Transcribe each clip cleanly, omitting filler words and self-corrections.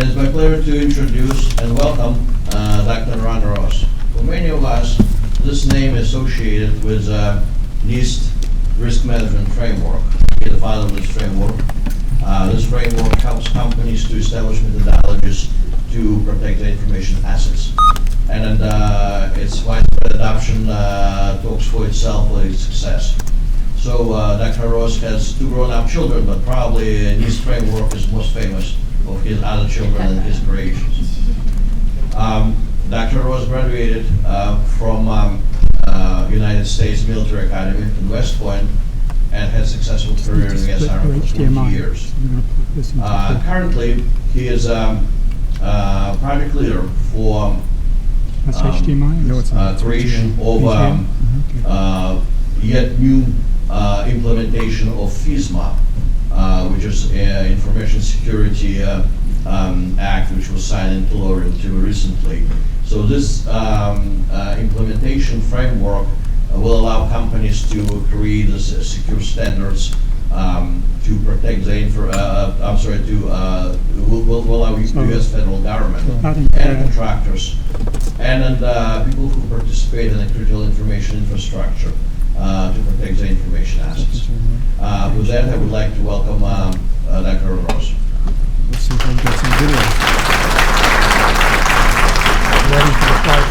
And it's my pleasure to introduce and welcome Dr. Ron Ross. For many of us, this name is associated with NIST risk management framework. He's the father of this framework. This framework helps companies to establish methodologies to protect their information assets. And its widespread adoption talks for itself for its success. So Dr. Ross has 2 grown-up children, but probably NIST framework is most famous of his other children and his creations. Dr. Ross graduated from United States Military Academy in West Point and had a successful career in the U.S. Army for 20 years. Currently, he is project leader for creation of yet new implementation of FISMA, which is Information Security Act, which was signed into law relatively recently. So this implementation framework will allow companies to create secure standards to protect the will allow the U.S. federal government and contractors and people who participate in the critical information infrastructure to protect the information assets. With that, I would like to welcome Dr. Ross. Let's see if I can get some video. Ready for the flight.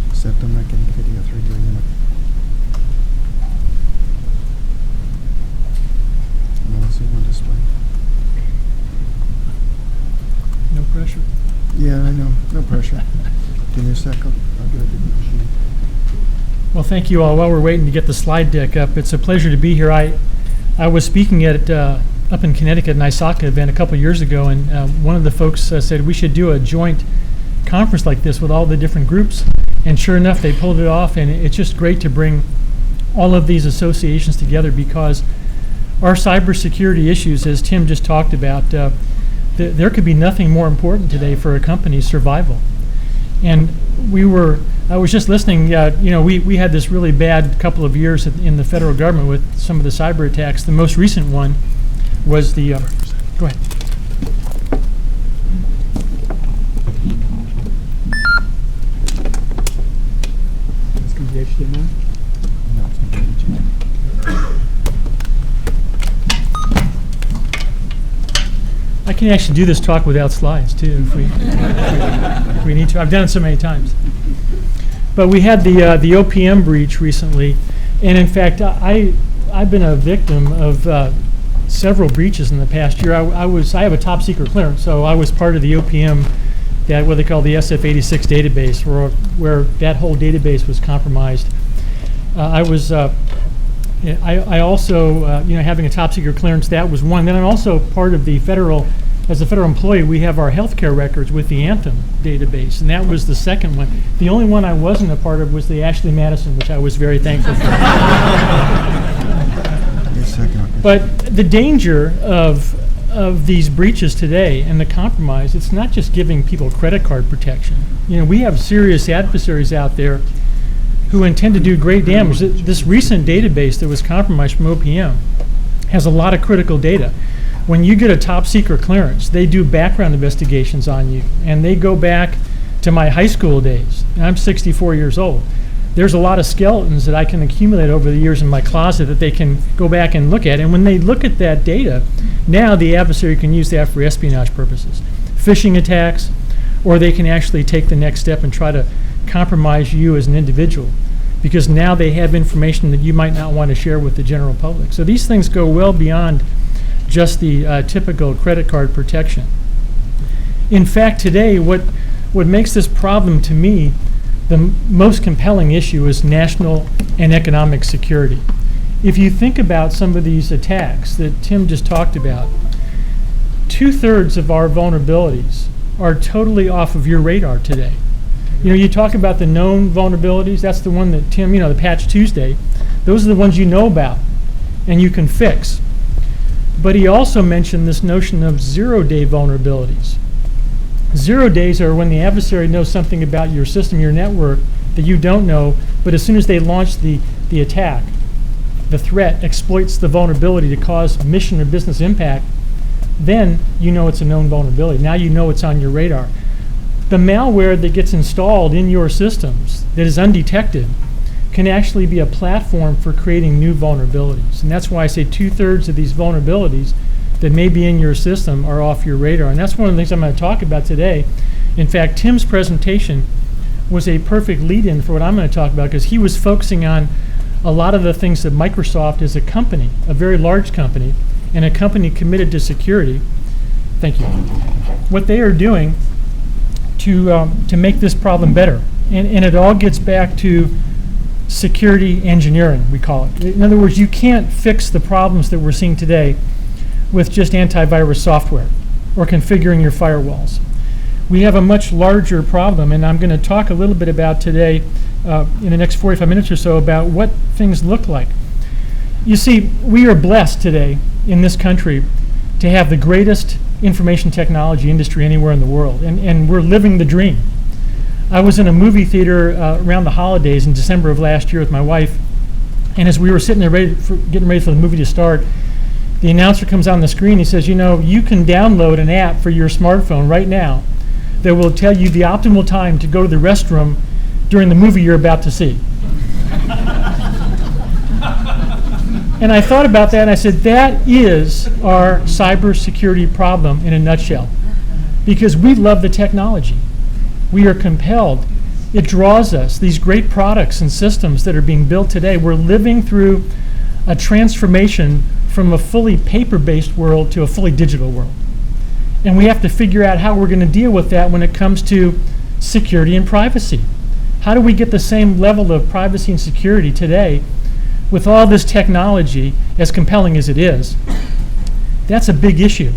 Except I'm not getting video through here yet. No, it's in one display. No pressure. Yeah, I know. No pressure. Give me a second. I'll get a different machine. Well, thank you all. While we're waiting to get the slide deck up, it's a pleasure to be here. I was speaking at up in Connecticut, an ISACA event a couple years ago, and one of the folks said we should do a joint conference like this with all the different groups. And sure enough, they pulled it off, and it's just great to bring all of these associations together because our cybersecurity issues, as Tim just talked about, there could be nothing more important today for a company's survival. And I was just listening, we had this really bad couple of years in the federal government with some of the cyber attacks. The most recent one was the, go ahead. It's going to be HDMI? No, it's going to be HDMI. I can actually do this talk without slides too, if we need to. I've done it so many times. But we had the OPM breach recently, and in fact, I've been a victim of several breaches in the past year. I have a top secret clearance, so I was part of the OPM, what they call the SF86 database, where that whole database was compromised. I also, having a top secret clearance, that was one. Then I'm also part of the as a federal employee, we have our healthcare records with the Anthem database, and that was the second one. The only one I wasn't a part of was the Ashley Madison, which I was very thankful for. But the danger of these breaches today and the compromise, it's not just giving people credit card protection. We have serious adversaries out there who intend to do great damage. This recent database that was compromised from OPM has a lot of critical data. When you get a top secret clearance, they do background investigations on you, and they go back to my high school days. And I'm 64 years old. There's a lot of skeletons that I can accumulate over the years in my closet that they can go back and look at. And when they look at that data, now the adversary can use that for espionage purposes, phishing attacks, or they can actually take the next step and try to compromise you as an individual, because now they have information that you might not want to share with the general public. So these things go well beyond just the typical credit card protection. In fact, today, what makes this problem to me the most compelling issue is national and economic security. If you think about some of these attacks that Tim just talked about, 2/3 of our vulnerabilities are totally off of your radar today. You talk about the known vulnerabilities, that's the one that Tim, the Patch Tuesday, those are the ones you know about and you can fix. But he also mentioned this notion of zero-day vulnerabilities. 0 days are when the adversary knows something about your system, your network, that you don't know, but as soon as they launch the attack, the threat exploits the vulnerability to cause mission or business impact, then you know it's a known vulnerability. Now you know it's on your radar. The malware that gets installed in your systems that is undetected can actually be a platform for creating new vulnerabilities. And that's why I say 2/3 of these vulnerabilities that may be in your system are off your radar. And that's one of the things I'm going to talk about today. In fact, Tim's presentation was a perfect lead-in for what I'm going to talk about, because he was focusing on a lot of the things that Microsoft is a company, a very large company, and a company committed to security. Thank you. What they are doing to make this problem better. And it all gets back to security engineering, we call it. In other words, you can't fix the problems that we're seeing today with just antivirus software or configuring your firewalls. We have a much larger problem, and I'm going to talk a little bit about today in the next 45 minutes or so about what things look like. You see, we are blessed today in this country to have the greatest information technology industry anywhere in the world, and we're living the dream. I was in a movie theater around the holidays in December of last year with my wife, and as we were sitting there getting ready for the movie to start, the announcer comes on the screen. He says, you know, you can download an app for your smartphone right now that will tell you the optimal time to go to the restroom during the movie you're about to see. And I thought about that, and I said, that is our cybersecurity problem in a nutshell. Because we love the technology. We are compelled. It draws us, these great products and systems that are being built today. We're living through a transformation from a fully paper-based world to a fully digital world. And we have to figure out how we're going to deal with that when it comes to security and privacy. How do we get the same level of privacy and security today with all this technology, as compelling as it is? That's a big issue.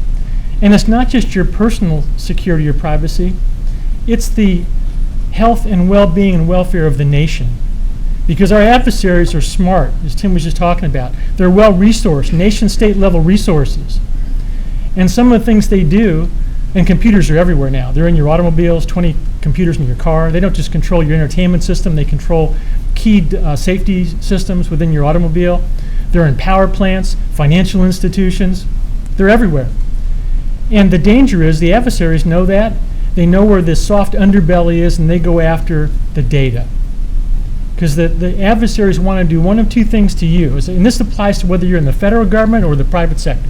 And it's not just your personal security or privacy, it's the health and well-being and welfare of the nation. Because our adversaries are smart, as Tim was just talking about. They're well-resourced, nation-state level resources. And some of the things they do, and computers are everywhere now. They're in your automobiles, 20 computers in your car. They don't just control your entertainment system, they control key safety systems within your automobile. They're in power plants, financial institutions. They're everywhere. And the danger is the adversaries know that. They know where this soft underbelly is, and they go after the data. Because the adversaries want to do one of two things to you. And this applies to whether you're in the federal government or the private sector.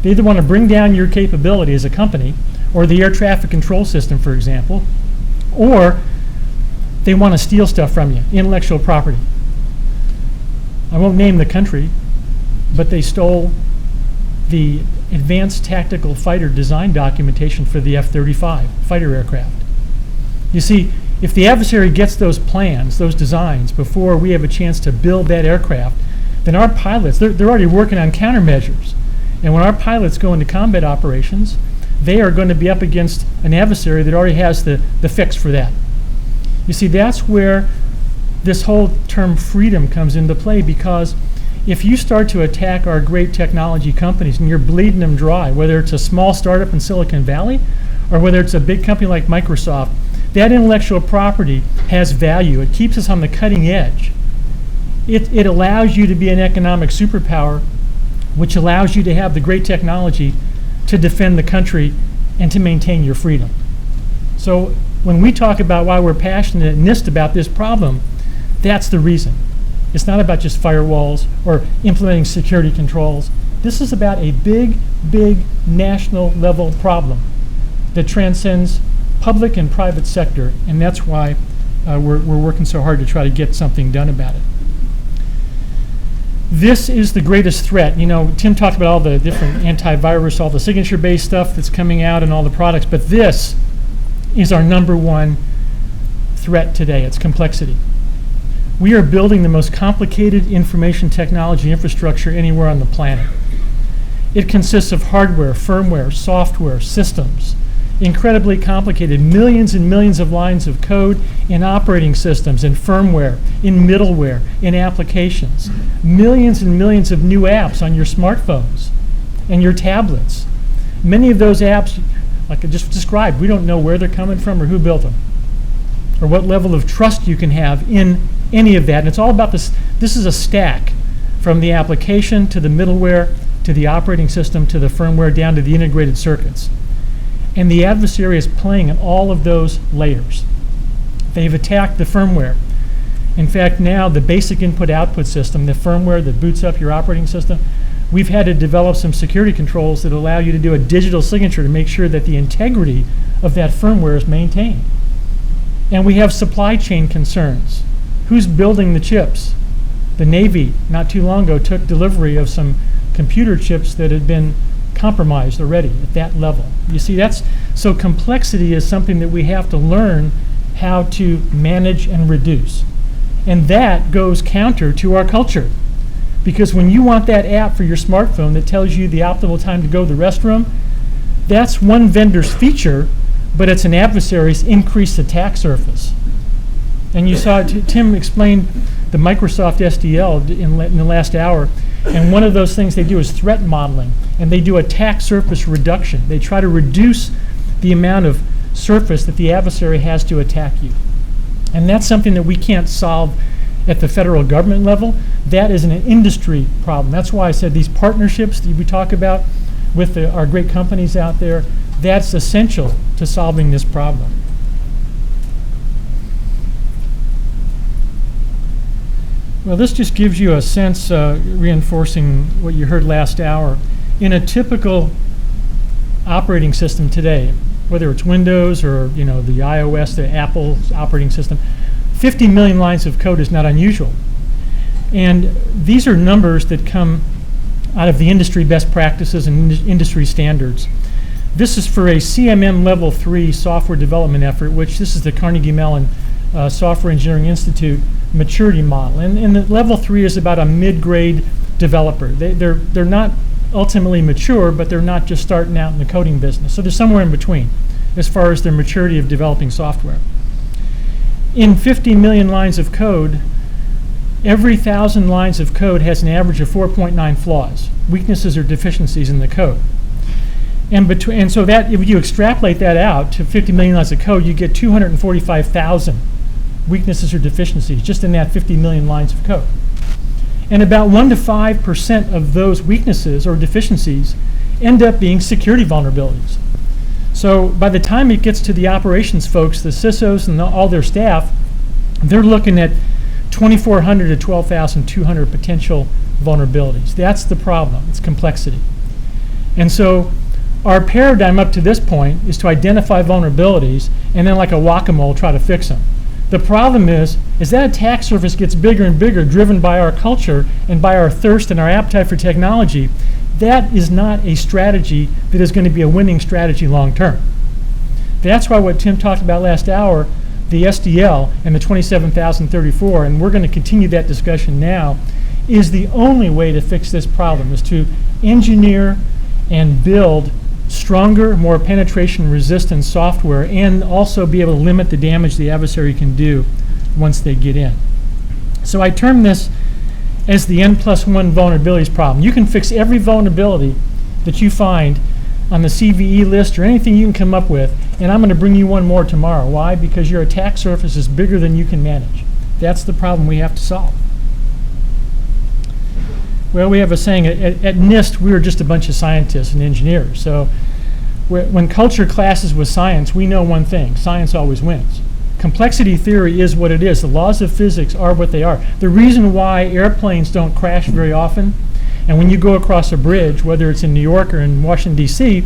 They either want to bring down your capability as a company, or the air traffic control system, for example, or they want to steal stuff from you, intellectual property. I won't name the country, but they stole the advanced tactical fighter design documentation for the F-35 fighter aircraft. You see, if the adversary gets those plans, those designs, before we have a chance to build that aircraft, then our pilots, they're already working on countermeasures. And when our pilots go into combat operations, they are going to be up against an adversary that already has the fix for that. You see, that's where this whole term freedom comes into play, because if you start to attack our great technology companies and you're bleeding them dry, whether it's a small startup in Silicon Valley or whether it's a big company like Microsoft, that intellectual property has value. It keeps us on the cutting edge. It allows you to be an economic superpower, which allows you to have the great technology to defend the country and to maintain your freedom. So when we talk about why we're passionate at NIST about this problem, that's the reason. It's not about just firewalls or implementing security controls. This is about a big, big national level problem that transcends public and private sector, and that's why we're working so hard to try to get something done about it. This is the greatest threat. You know, Tim talked about all the different antivirus, all the signature-based stuff that's coming out and all the products, but this is our number one threat today. It's complexity. We are building the most complicated information technology infrastructure anywhere on the planet. It consists of hardware, firmware, software, systems, incredibly complicated, millions and millions of lines of code in operating systems, in firmware, in middleware, in applications, millions and millions of new apps on your smartphones and your tablets. Many of those apps, like I just described, we don't know where they're coming from or who built them, or what level of trust you can have in any of that. And it's all about this. This is a stack from the application to the middleware to the operating system to the firmware down to the integrated circuits. And the adversary is playing in all of those layers. They've attacked the firmware. In fact, now the basic input-output system, the firmware that boots up your operating system, we've had to develop some security controls that allow you to do a digital signature to make sure that the integrity of that firmware is maintained. And we have supply chain concerns. Who's building the chips? The Navy, not too long ago, took delivery of some computer chips that had been compromised already at that level. You see, so complexity is something that we have to learn how to manage and reduce. And that goes counter to our culture. Because when you want that app for your smartphone that tells you the optimal time to go to the restroom, that's one vendor's feature, but it's an adversary's increased attack surface. And you saw Tim explained the Microsoft SDL in the last hour, and one of those things they do is threat modeling, and they do attack surface reduction. They try to reduce the amount of surface that the adversary has to attack you. And that's something that we can't solve at the federal government level. That is an industry problem. That's why I said these partnerships that we talk about with our great companies out there, that's essential to solving this problem. Well, this just gives you a sense, reinforcing what you heard last hour. In a typical operating system today, whether it's Windows or the iOS, the Apple operating system, 50 million lines of code is not unusual. And these are numbers that come out of the industry best practices and industry standards. This is for a CMM Level 3 software development effort, which this is the Carnegie Mellon Software Engineering Institute maturity model. And the Level 3 is about a mid-grade developer. They're not ultimately mature, but they're not just starting out in the coding business. So they're somewhere in between as far as their maturity of developing software. In 50 million lines of code, every 1,000 lines of code has an average of 4.9 flaws, weaknesses or deficiencies in the code. And so that, if you extrapolate that out to 50 million lines of code, you get 245,000 weaknesses or deficiencies just in that 50 million lines of code. And about 1 to 5% of those weaknesses or deficiencies end up being security vulnerabilities. So by the time it gets to the operations folks, the CISOs and all their staff, they're looking at 2,400 to 12,200 potential vulnerabilities. That's the problem. It's complexity. And so our paradigm up to this point is to identify vulnerabilities and then, like a whack-a-mole, try to fix them. The problem is that attack surface gets bigger and bigger, driven by our culture and by our thirst and our appetite for technology. That is not a strategy that is going to be a winning strategy long term. That's why what Tim talked about last hour, the SDL and the 27034, and we're going to continue that discussion now, is the only way to fix this problem, is to engineer and build stronger, more penetration-resistant software, and also be able to limit the damage the adversary can do once they get in. So I term this as the N+1 vulnerabilities problem. You can fix every vulnerability that you find on the CVE list or anything you can come up with, and I'm going to bring you one more tomorrow. Why? Because your attack surface is bigger than you can manage. That's the problem we have to solve. Well, we have a saying, at NIST, we were just a bunch of scientists and engineers. So when culture clashes with science, we know one thing: science always wins. Complexity theory is what it is. The laws of physics are what they are. The reason why airplanes don't crash very often, and when you go across a bridge, whether it's in New York or in Washington, D.C.,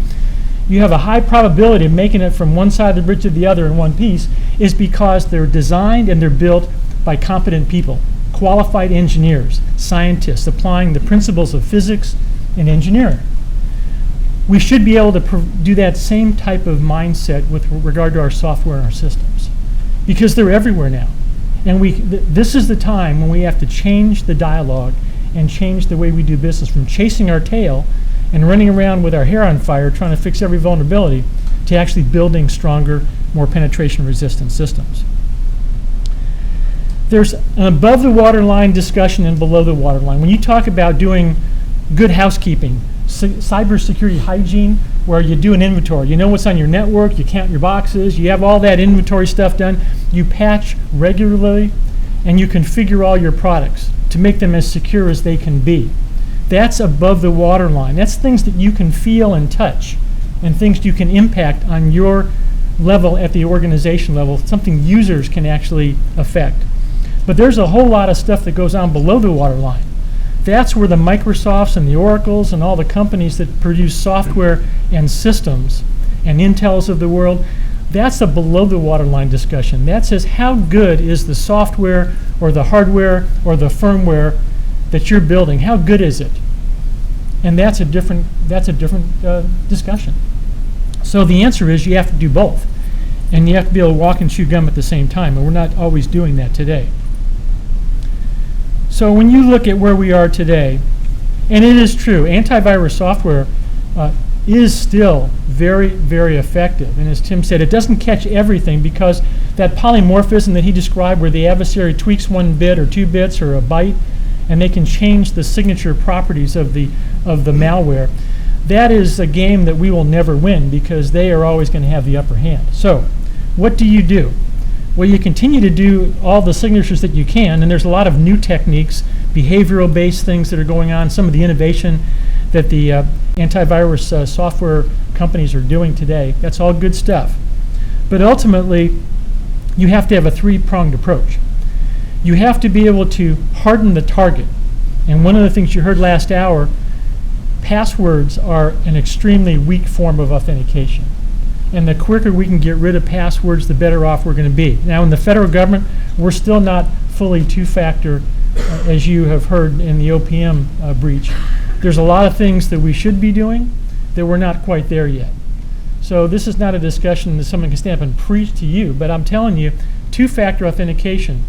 you have a high probability of making it from one side of the bridge to the other in one piece, is because they're designed and they're built by competent people, qualified engineers, scientists, applying the principles of physics and engineering. We should be able to do that same type of mindset with regard to our software and our systems, because they're everywhere now. And this is the time when we have to change the dialogue and change the way we do business, from chasing our tail and running around with our hair on fire trying to fix every vulnerability, to actually building stronger, more penetration-resistant systems. There's an above the waterline discussion and below the waterline. When you talk about doing good housekeeping, cybersecurity hygiene, where you do an inventory, you know what's on your network, you count your boxes, you have all that inventory stuff done, you patch regularly, and you configure all your products. to make them as secure as they can be. That's above the waterline. That's things that you can feel and touch, and things you can impact on your level at the organization level, something users can actually affect. But there's a whole lot of stuff that goes on below the waterline. That's where the Microsofts and the Oracles and all the companies that produce software and systems and Intels of the world, that's a below the waterline discussion. That says how good is the software or the hardware or the firmware that you're building? How good is it? And that's a different discussion. So the answer is you have to do both. And you have to be able to walk and chew gum at the same time. And we're not always doing that today. So when you look at where we are today, and it is true, antivirus software is still very, very effective. And as Tim said, it doesn't catch everything because that polymorphism that he described where the adversary tweaks 1 bit or 2 bits or a byte, and they can change the signature properties of the malware, that is a game that we will never win because they are always going to have the upper hand. So what do? Well, you continue to do all the signatures that you can, and there's a lot of new techniques, behavioral-based things that are going on, some of the innovation that the antivirus software companies are doing today. That's all good stuff. But ultimately, you have to have a 3-pronged approach. You have to be able to harden the target. And one of the things you heard last hour, passwords are an extremely weak form of authentication. And the quicker we can get rid of passwords, the better off we're going to be. Now, in the federal government, we're still not fully 2-factor, as you have heard in the OPM breach. There's a lot of things that we should be doing that we're not quite there yet. So this is not a discussion that someone can stand up and preach to you, but I'm telling you, 2-factor authentication,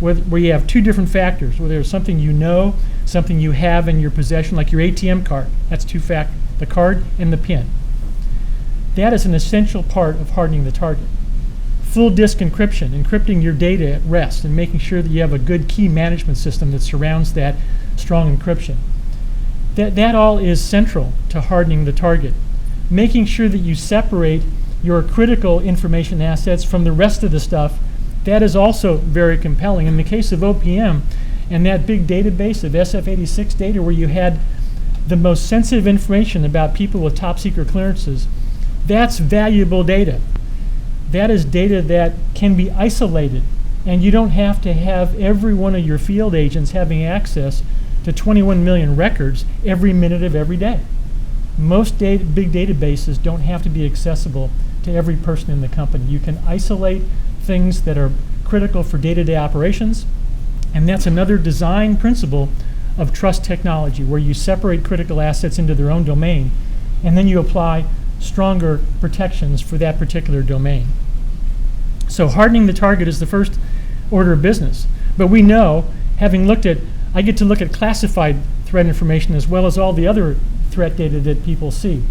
where you have 2 different factors, where there's something you know, something you have in your possession, like your ATM card. That's 2-factor, the card and the PIN. That is an essential part of hardening the target. Full disk encryption, encrypting your data at rest and making sure that you have a good key management system that surrounds that strong encryption. That all is central to hardening the target. Making sure that you separate your critical information assets from the rest of the stuff, that is also very compelling. In the case of OPM and that big database of SF86 data where you had the most sensitive information about people with top secret clearances, that's valuable data. That is data that can be isolated, and you don't have to have every one of your field agents having access to 21 million records every minute of every day. Most big databases don't have to be accessible to every person in the company. You can isolate things that are critical for day-to-day operations, and that's another design principle of trust technology, where you separate critical assets into their own domain, and then you apply stronger protections for that particular domain. So hardening the target is the first order of business. But we know, having looked at, I get to look at classified threat information as well as all the other threat data that people see.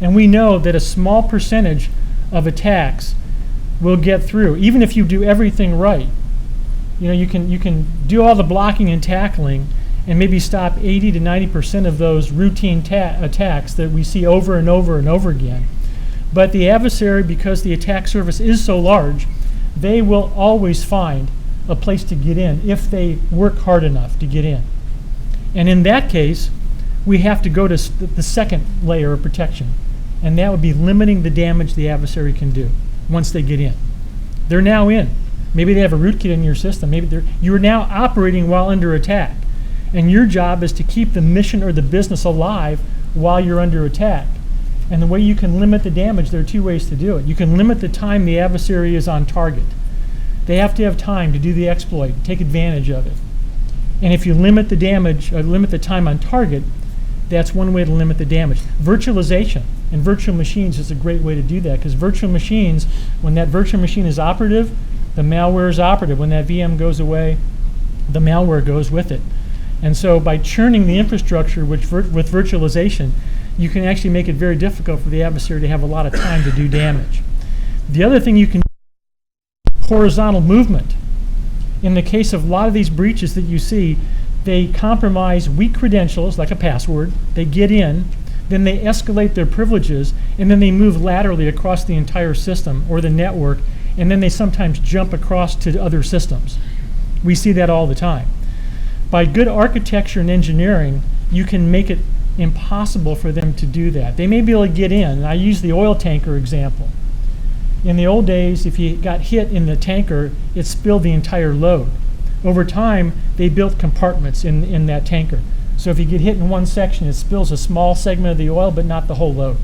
And we know that a small percentage of attacks will get through, even if you do everything right. You know, you can do all the blocking and tackling and maybe stop 80 to 90% of those routine attacks that we see over and over and over again. But the adversary, because the attack surface is so large, they will always find a place to get in if they work hard enough to get in. And in that case, we have to go to the second layer of protection, and that would be limiting the damage the adversary can do once they get in. They're now in. Maybe they have a rootkit in your system. Maybe you're now operating while under attack. And your job is to keep the mission or the business alive while you're under attack. And the way you can limit the damage, there are 2 ways to do it. You can limit the time the adversary is on target. They have to have time to do the exploit, take advantage of it. And if you limit the damage, or limit the time on target, that's one way to limit the damage. Virtualization and virtual machines is a great way to do that, because virtual machines, when that virtual machine is operative, the malware is operative. When that VM goes away, the malware goes with it. And so by churning the infrastructure with virtualization, you can actually make it very difficult for the adversary to have a lot of time to do damage. The other thing you can do is horizontal movement. In the case of a lot of these breaches that you see, they compromise weak credentials, like a password, they get in, then they escalate their privileges, and then they move laterally across the entire system or the network, and then they sometimes jump across to other systems. We see that all the time. By good architecture and engineering, you can make it impossible for them to do that. They may be able to get in. And I use the oil tanker example. In the old days, if you got hit in the tanker, it spilled the entire load. Over time, they built compartments in that tanker. So if you get hit in one section, it spills a small segment of the oil, but not the whole load.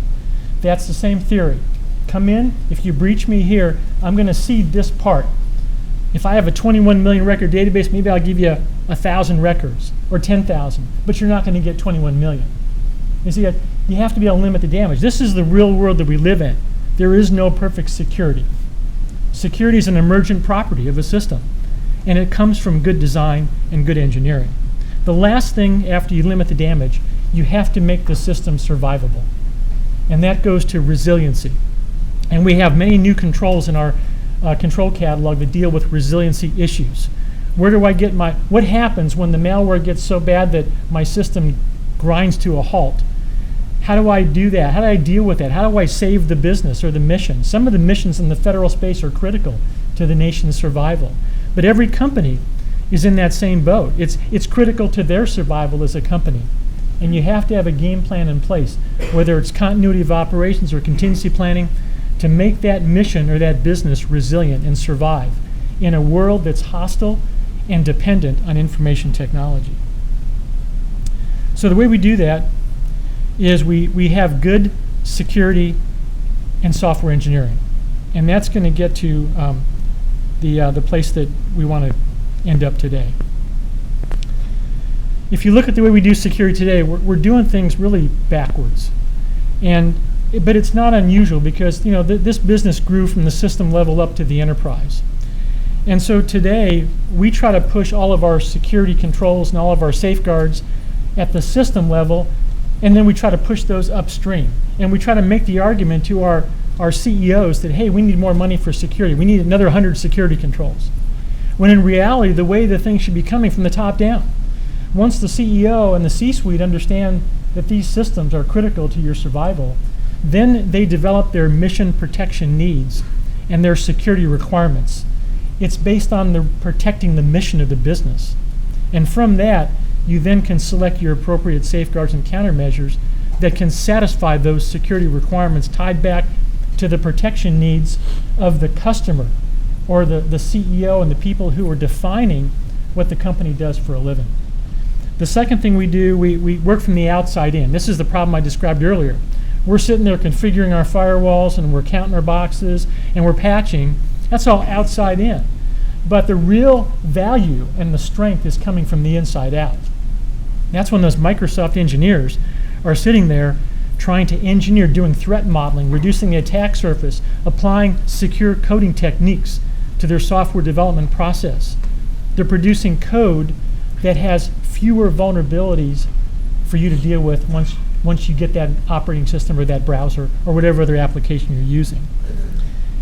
That's the same theory. Come in, if you breach me here, I'm going to cede this part. If I have a 21 million record database, maybe I'll give you 1,000 records or 10,000, but you're not going to get 21 million. You see, you have to be able to limit the damage. This is the real world that we live in. There is no perfect security. Security is an emergent property of a system, and it comes from good design and good engineering. The last thing after you limit the damage, you have to make the system survivable, and that goes to resiliency. And we have many new controls in our control catalog that deal with resiliency issues. Where do I get what happens when the malware gets so bad that my system grinds to a halt? How do I do that? How do I deal with that? How do I save the business or the mission? Some of the missions in the federal space are critical to the nation's survival. But every company is in that same boat. It's critical to their survival as a company. And you have to have a game plan in place, whether it's continuity of operations or contingency planning, to make that mission or that business resilient and survive in a world that's hostile and dependent on information technology. So the way we do that is we have good security and software engineering. And that's going to get to the place that we want to end up today. If you look at the way we do security today, we're doing things really backwards. But it's not unusual because this business grew from the system level up to the enterprise. And so today, we try to push all of our security controls and all of our safeguards at the system level, and then we try to push those upstream. And we try to make the argument to our CEOs that, hey, we need more money for security. We need another 100 security controls. When in reality, the way the thing should be coming from the top down. Once the CEO and the C-suite understand that these systems are critical to your survival, then they develop their mission protection needs and their security requirements. It's based on protecting the mission of the business. And from that, you then can select your appropriate safeguards and countermeasures that can satisfy those security requirements tied back to the protection needs of the customer or the CEO and the people who are defining what the company does for a living. The second thing we do, we work from the outside in. This is the problem I described earlier. We're sitting there configuring our firewalls and we're counting our boxes and we're patching. That's all outside in. But the real value and the strength is coming from the inside out. That's when those Microsoft engineers are sitting there trying to engineer, doing threat modeling, reducing the attack surface, applying secure coding techniques to their software development process. They're producing code that has fewer vulnerabilities for you to deal with once you get that operating system or that browser or whatever other application you're using.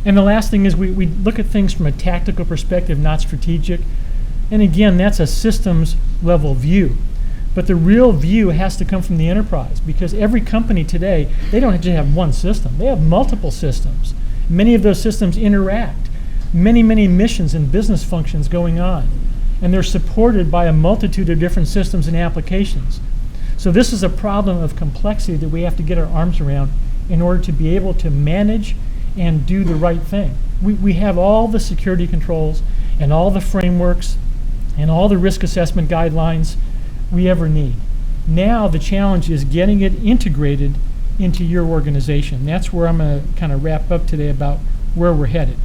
And the last thing is we look at things from a tactical perspective, not strategic. And again, that's a systems level view. But the real view has to come from the enterprise because every company today, they don't just have one system. They have multiple systems. Many of those systems interact. Many, many missions and business functions going on. And they're supported by a multitude of different systems and applications. So this is a problem of complexity that we have to get our arms around in order to be able to manage and do the right thing. We have all the security controls and all the frameworks and all the risk assessment guidelines we ever need. Now the challenge is getting it integrated into your organization. That's where I'm going to kind of wrap up today about where we're headed.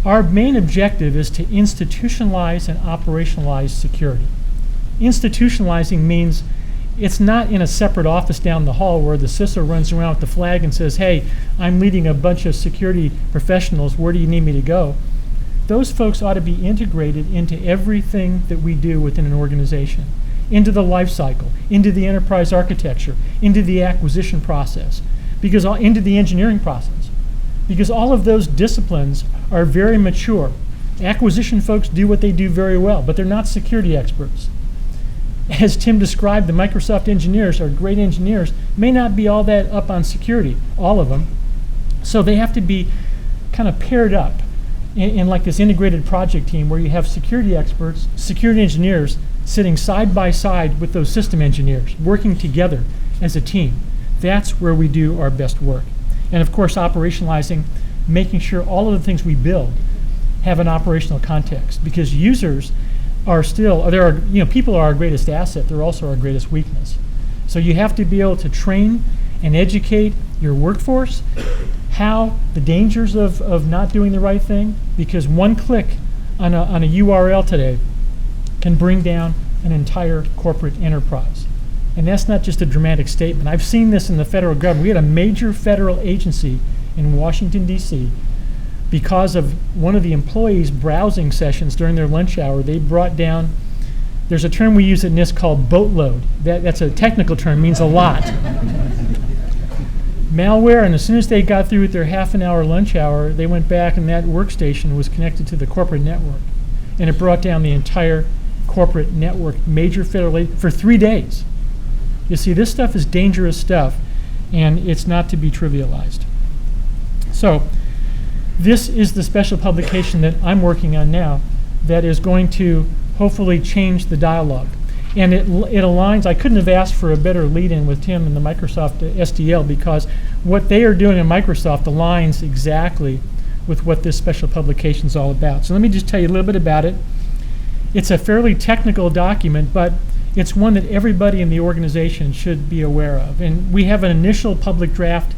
Our main objective is to institutionalize and operationalize security. Institutionalizing means it's not in a separate office down the hall where the CISO runs around with the flag and says, hey, I'm leading a bunch of security professionals, where do you need me to go? Those folks ought to be integrated into everything that we do within an organization, into the life cycle, into the enterprise architecture, into the acquisition process, into the engineering process. Because all of those disciplines are very mature. Acquisition folks do what they do very well, but they're not security experts. As Tim described, the Microsoft engineers are great engineers, may not be all that up on security, all of them. So they have to be kind of paired up in like this integrated project team where you have security experts, security engineers, sitting side by side with those system engineers, working together as a team. That's where we do our best work. And of course, operationalizing, making sure all of the things we build have an operational context, because users are still, people are our greatest asset, they're also our greatest weakness. So you have to be able to train and educate your workforce how the dangers of not doing the right thing, because one click on a URL today can bring down an entire corporate enterprise. And that's not just a dramatic statement. I've seen this in the federal government. We had a major federal agency in Washington, D.C., because of one of the employees' browsing sessions during their lunch hour. They brought down, there's a term we use at NIST called boatload. That's a technical term, means a lot. Malware, and as soon as they got through with their half-an-hour lunch hour, they went back and that workstation was connected to the corporate network. And it brought down the entire corporate network, major federal, for 3 days. You see, this stuff is dangerous stuff, and it's not to be trivialized. So, this is the special publication that I'm working on now that is going to hopefully change the dialogue. And it aligns, I couldn't have asked for a better lead-in with Tim and the Microsoft SDL, because what they are doing in Microsoft aligns exactly with what this special publication is all about. So let me just tell you a little bit about it. It's a fairly technical document, but it's one that everybody in the organization should be aware of. And we have an initial public draft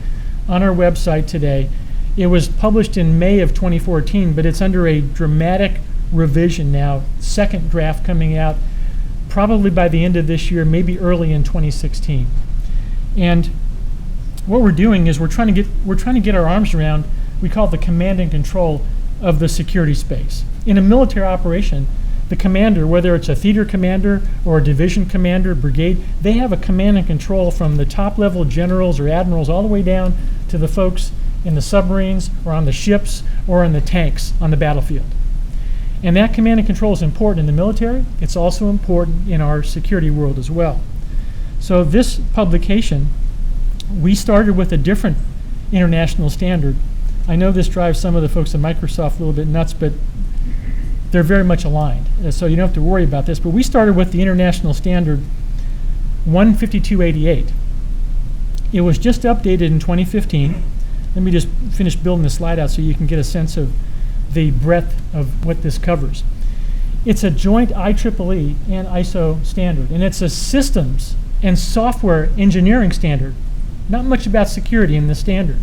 on our website today. It was published in May of 2014, but it's under a dramatic revision now, second draft coming out probably by the end of this year, maybe early in 2016. And what we're doing is we're trying to get our arms around, we call it the command and control of the security space. In a military operation, the commander, whether it's a theater commander or a division commander, brigade, they have a command and control from the top level generals or admirals all the way down to the folks in the submarines or on the ships or in the tanks on the battlefield. And that command and control is important in the military. It's also important in our security world as well. So this publication, we started with a different international standard. I know this drives some of the folks at Microsoft a little bit nuts, but they're very much aligned. So you don't have to worry about this. But we started with the international standard 15288. It was just updated in 2015. Let me just finish building the slide out so you can get a sense of the breadth of what this covers. It's a joint IEEE and ISO standard, and it's a systems and software engineering standard. Not much about security in the standard.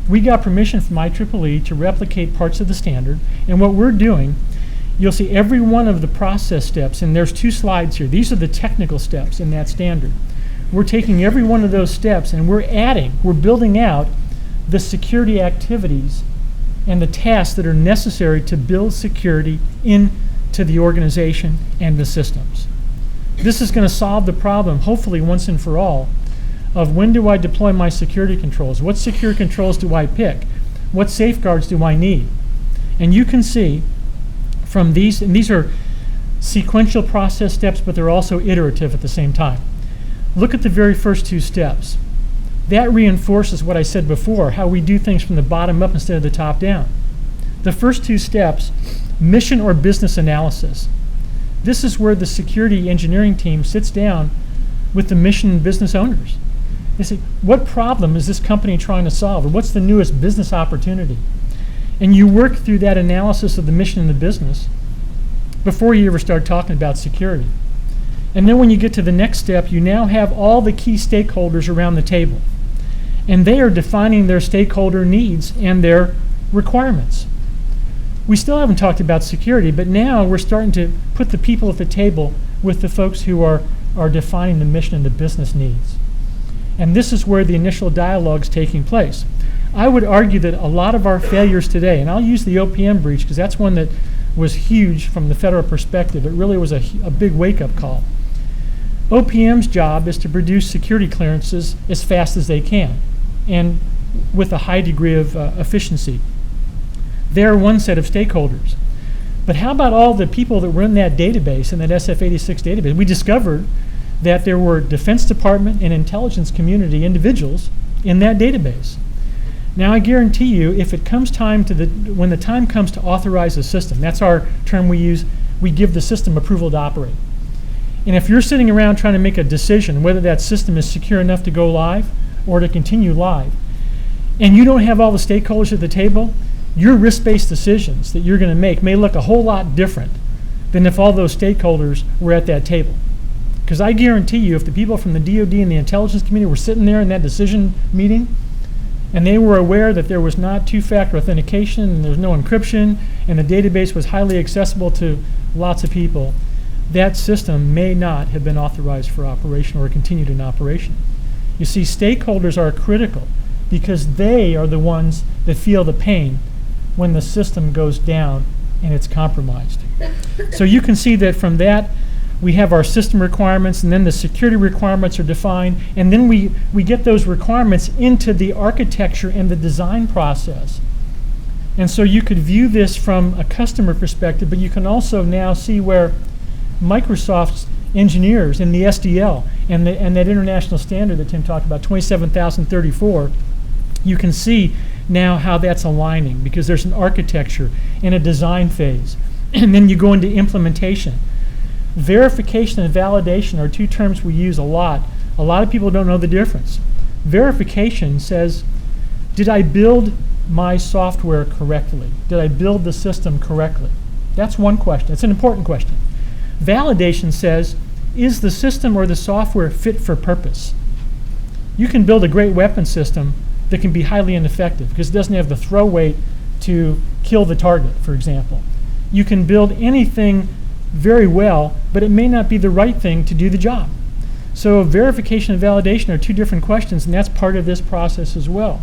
We got permission from IEEE to replicate parts of the standard, and what we're doing, you'll see every one of the process steps, and there's 2 slides here. These are the technical steps in that standard. We're taking every one of those steps and we're building out the security activities and the tasks that are necessary to build security into the organization and the systems. This is going to solve the problem, hopefully once and for all, of when do I deploy my security controls? What security controls do I pick? What safeguards do I need? And you can see from these, and these are sequential process steps, but they're also iterative at the same time. Look at the very first 2 steps. That reinforces what I said before, how we do things from the bottom up instead of the top down. The first 2 steps, mission or business analysis. This is where the security engineering team sits down with the mission and business owners. They say, what problem is this company trying to solve? Or what's the newest business opportunity? And you work through that analysis of the mission and the business before you ever start talking about security. And then when you get to the next step, you now have all the key stakeholders around the table. And they are defining their stakeholder needs and their requirements. We still haven't talked about security, but now we're starting to put the people at the table with the folks who are defining the mission and the business needs. And this is where the initial dialogue is taking place. I would argue that a lot of our failures today, and I'll use the OPM breach because that's one that was huge from the federal perspective. It really was a big wake-up call. OPM's job is to produce security clearances as fast as they can and with a high degree of efficiency. They're one set of stakeholders. But how about all the people that were in that database, in that SF86 database? We discovered that there were Defense Department and intelligence community individuals in that database. Now I guarantee you, if it comes time to when the time comes to authorize a system, that's our term we use, we give the system approval to operate. And if you're sitting around trying to make a decision whether that system is secure enough to go live or to continue live, and you don't have all the stakeholders at the table, your risk-based decisions that you're going to make may look a whole lot different than if all those stakeholders were at that table. Because I guarantee you, if the people from the DoD and the intelligence community were sitting there in that decision meeting, and they were aware that there was not two-factor authentication, and there was no encryption, and the database was highly accessible to lots of people, that system may not have been authorized for operation or continued in operation. You see, stakeholders are critical because they are the ones that feel the pain when the system goes down and it's compromised. So you can see that from that, we have our system requirements, and then the security requirements are defined, and then we get those requirements into the architecture and the design process. And so you could view this from a customer perspective, but you can also now see where Microsoft's engineers in the SDL and that international standard that Tim talked about, 27034, you can see now how that's aligning, because there's an architecture and a design phase. And then you go into implementation. Verification and validation are two terms we use a lot. A lot of people don't know the difference. Verification says, did I build my software correctly? Did I build the system correctly? That's one question. It's an important question. Validation says, is the system or the software fit for purpose? You can build a great weapon system that can be highly ineffective because it doesn't have the throw weight to kill the target, for example. You can build anything very well, but it may not be the right thing to do the job. So verification and validation are two different questions, and that's part of this process as well.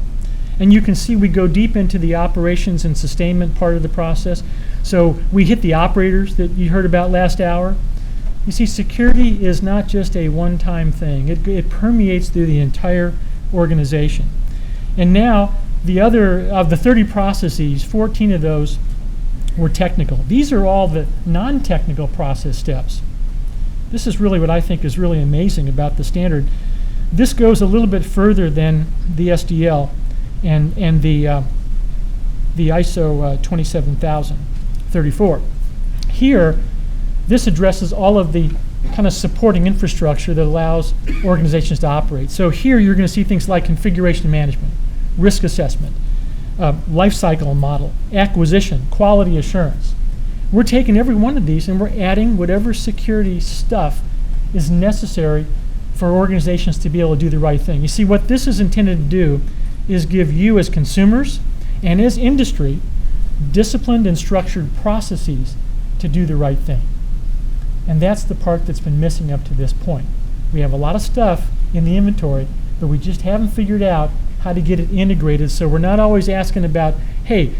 And you can see we go deep into the operations and sustainment part of the process. So we hit the operators that you heard about last hour. You see, security is not just a one-time thing. It permeates through the entire organization. And now, the other of the 30 processes, 14 of those were technical. These are all the non-technical process steps. This is really what I think is really amazing about the standard. This goes a little bit further than the SDL and the ISO 27034. Here, this addresses all of the kind of supporting infrastructure that allows organizations to operate. So here you're going to see things like configuration management, risk assessment, life cycle model, acquisition, quality assurance. We're taking every one of these and we're adding whatever security stuff is necessary for organizations to be able to do the right thing. You see, what this is intended to do is give you as consumers and as industry disciplined and structured processes to do the right thing. And that's the part that's been missing up to this point. We have a lot of stuff in the inventory, but we just haven't figured out how to get it integrated, so we're not always asking about, hey,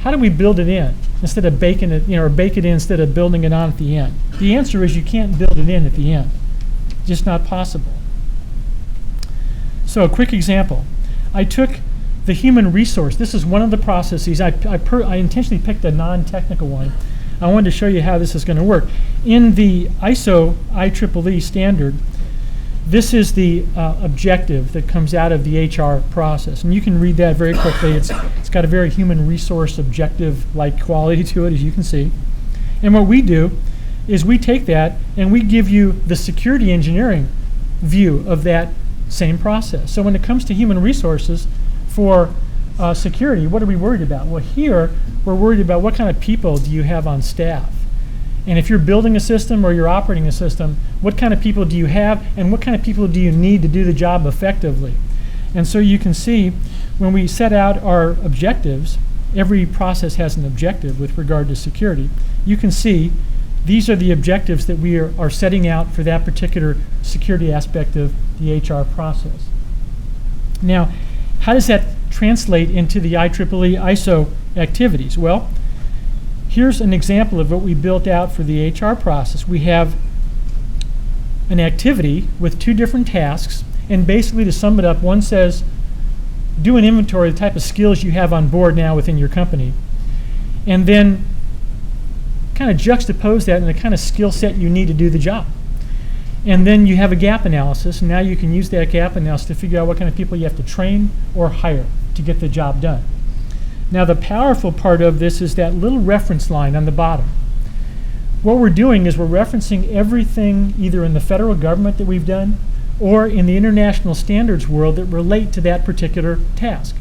how do we build it in instead of baking it, or bake it in instead of building it on at the end? The answer is you can't build it in at the end. Just not possible. So a quick example. I took the human resource. This is one of the processes. I intentionally picked a non-technical one. I wanted to show you how this is going to work. In the ISO IEEE standard, this is the objective that comes out of the HR process. And you can read that very quickly. It's got a very human resource objective-like quality to it, as you can see. And what we do is we take that and we give you the security engineering view of that same process. So when it comes to human resources for security, what are we worried about? Well, here we're worried about what kind of people do you have on staff. And if you're building a system or you're operating a system, what kind of people do you have and what kind of people do you need to do the job effectively? And so you can see when we set out our objectives, every process has an objective with regard to security. You can see these are the objectives that we are setting out for that particular security aspect of the HR process. Now, how does that translate into the IEEE ISO activities? Well, here's an example of what we built out for the HR process. We have an activity with two different tasks, and basically to sum it up, one says, do an inventory of the type of skills you have on board now within your company, and then kind of juxtapose that in the kind of skill set you need to do the job. And then you have a gap analysis, and now you can use that gap analysis to figure out what kind of people you have to train or hire to get the job done. Now the powerful part of this is that little reference line on the bottom. what we're doing is we're referencing everything either in the federal government that we've done or in the international standards world that relate to that particular task.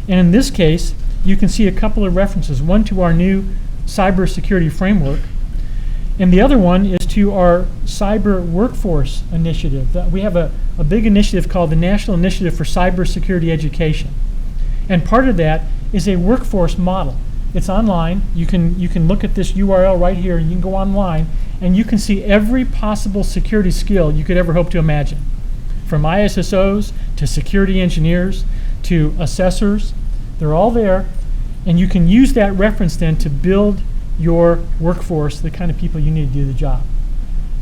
And in this case, you can see a couple of references, one to our new cybersecurity framework, and the other one is to our cyber workforce initiative. We have a big initiative called the National Initiative for Cybersecurity Education. And part of that is a workforce model. It's online. You can look at this URL right here, and you can go online, and you can see every possible security skill you could ever hope to imagine, from ISSOs to security engineers to assessors. They're all there, and you can use that reference then to build your workforce, the kind of people you need to do the job.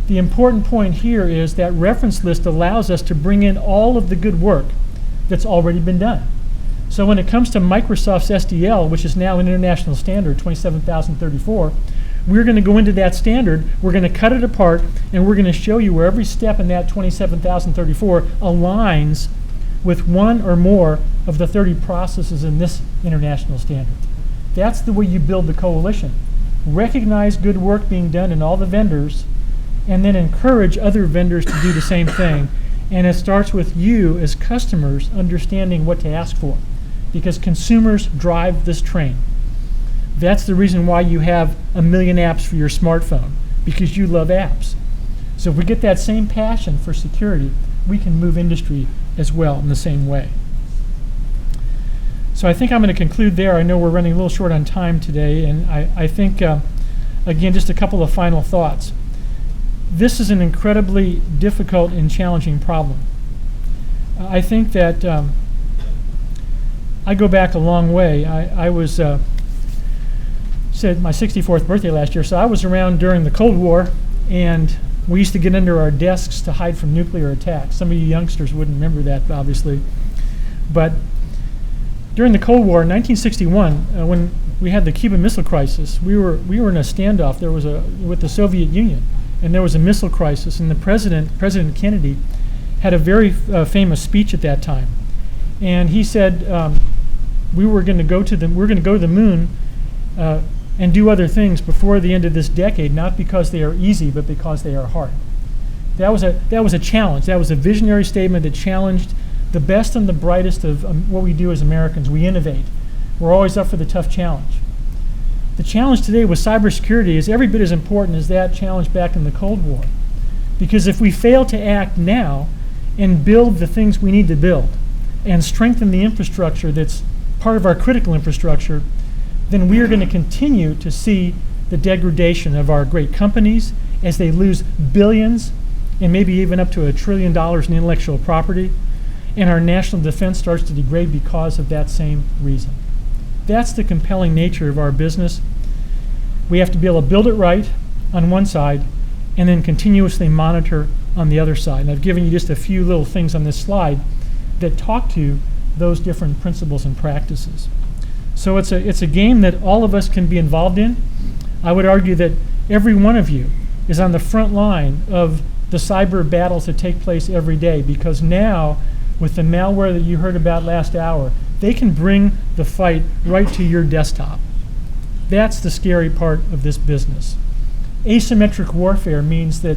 The important point here is that reference list allows us to bring in all of the good work that's already been done. So when it comes to Microsoft's SDL, which is now an international standard, 27034, we're going to go into that standard, we're going to cut it apart, and we're going to show you where every step in that 27034 aligns with one or more of the 30 processes in this international standard. That's the way you build the coalition. Recognize good work being done in all the vendors, and then encourage other vendors to do the same thing. And it starts with you as customers understanding what to ask for, because consumers drive this train. That's the reason why you have 1 million apps for your smartphone, because you love apps. So if we get that same passion for security, we can move industry as well in the same way. So I think I'm going to conclude there. I know we're running a little short on time today, and I think, again, just a couple of final thoughts. This is an incredibly difficult and challenging problem. I think that I go back a long way. I was said my 64th birthday last year, so I was around during the Cold War, and we used to get under our desks to hide from nuclear attacks. Some of you youngsters wouldn't remember that, obviously. But during the Cold War in 1961, when we had the Cuban Missile Crisis, we were in a standoff. There was with the Soviet Union, and there was a missile crisis, and President Kennedy had a very famous speech at that time, and he said we're going to go to the moon and do other things before the end of this decade, not because they are easy, but because they are hard. That was a challenge. That was a visionary statement that challenged the best and the brightest of what we do as Americans. We innovate. We're always up for the tough challenge. The challenge today with cybersecurity is every bit as important as that challenge back in the Cold War. Because if we fail to act now and build the things we need to build and strengthen the infrastructure that's part of our critical infrastructure, then we are going to continue to see the degradation of our great companies as they lose billions and maybe even up to $1 trillion in intellectual property, and our national defense starts to degrade because of that same reason. That's the compelling nature of our business. We have to be able to build it right on one side and then continuously monitor on the other side. And I've given you just a few little things on this slide that talk to those different principles and practices. So it's a game that all of us can be involved in. I would argue that every one of you is on the front line of the cyber battles that take place every day, because now, with the malware that you heard about last hour, they can bring the fight right to your desktop. That's the scary part of this business. Asymmetric warfare means that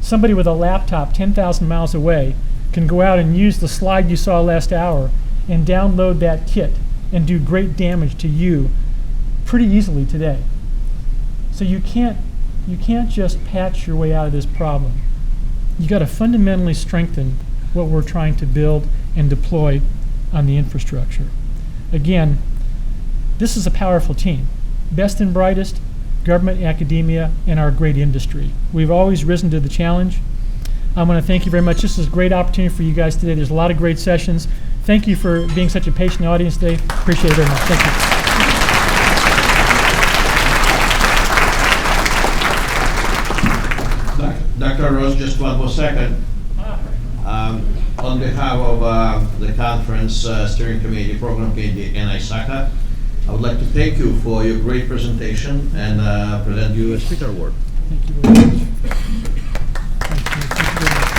somebody with a laptop 10,000 miles away can go out and use the slide you saw last hour and download that kit and do great damage to you pretty easily today. So you can't just patch your way out of this problem. You got to fundamentally strengthen what we're trying to build and deploy on the infrastructure. Again, this is a powerful team. Best and brightest, government, academia, and our great industry. We've always risen to the challenge. I want to thank you very much. This is a great opportunity for you guys today. There's a lot of great sessions. Thank you for being such a patient audience today. Appreciate it very much. Thank you. Dr. Ross, just one more second. On behalf of the conference steering committee, program committee, and ISACA, I would like to thank you for your great presentation and present you a speaker award. Thank you very much. Thank you. Thank you very much.